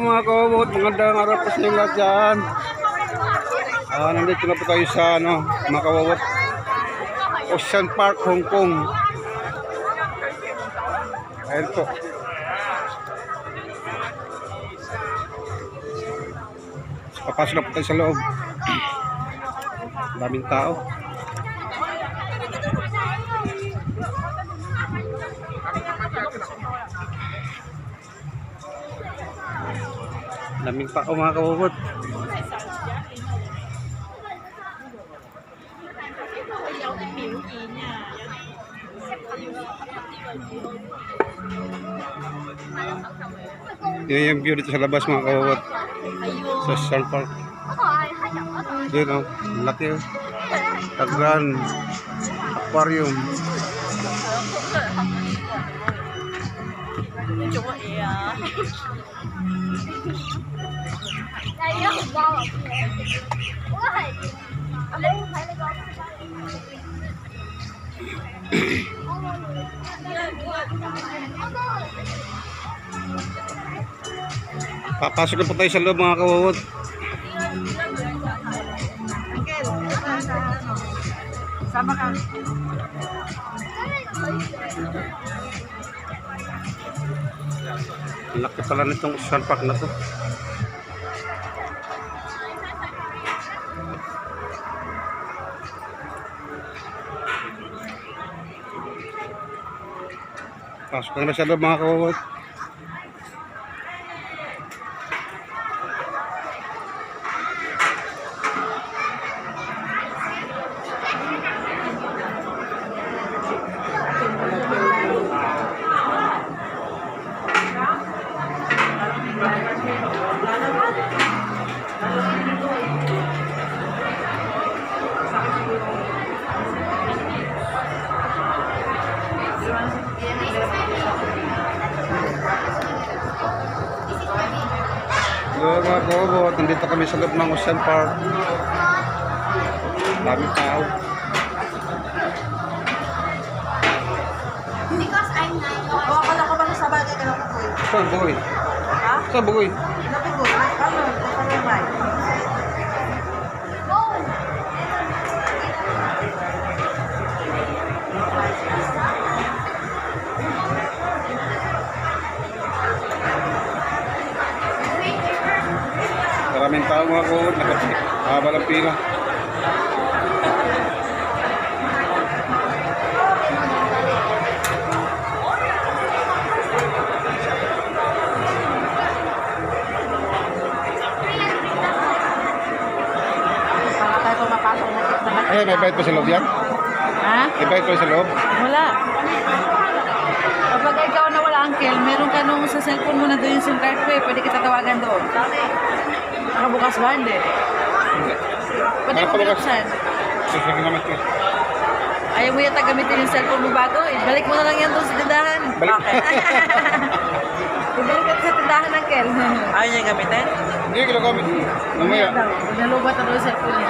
mga kawot, magandang araw po sa inyo lahat dyan. Nandito na po tayo sa mga kawot, Ocean Park, Hong Kong. Ayan po. Papasok na po tayo sa loob. Daming tao. Daming tao mga kawot. Yun yung view dito sa labas mga kawot. Sa Ocean Park. Yun o, laki o. Tagran. Aquarium. Papasok na po tayo sa loob mga kawawot. Sama ka. Laki pala nitong Ocean Park na to. Pasok na sa loob mga kawawot. Hello mga kawawot, nandito kami sa loob ng Ocean Park. Daming tao. Because I'm 9. Akala ko ba sa bagay ka lang po? Saan bugoy? Ha? Saan bugoy? Lapit ko. Ano? Kapag Maraming tao mga kawawot, nakahaba ng pila. Baka tayo pumapasok na naman. Ayun, may bayad pa sa loob yan? Ha? May bayad pa sa loob? Wala. Kapag ikaw na wala, uncle, meron ka nung sa cellphone mo na doon yung SIM card ko eh. Pwede kita tawagan doon. Nakabukas ba? Hindi. Pwede mo binuksan. Sige naman ito. Ayaw mo yata gamitin yung cellphone mo bago. Ibalik mo na lang yan doon sa tindahan. Balik. Ibalik ka sa tindahan, uncle. Ayaw niya gamitin? Hindi, ginagamit. Mamaya. Nalubat na doon yung cellphone niya.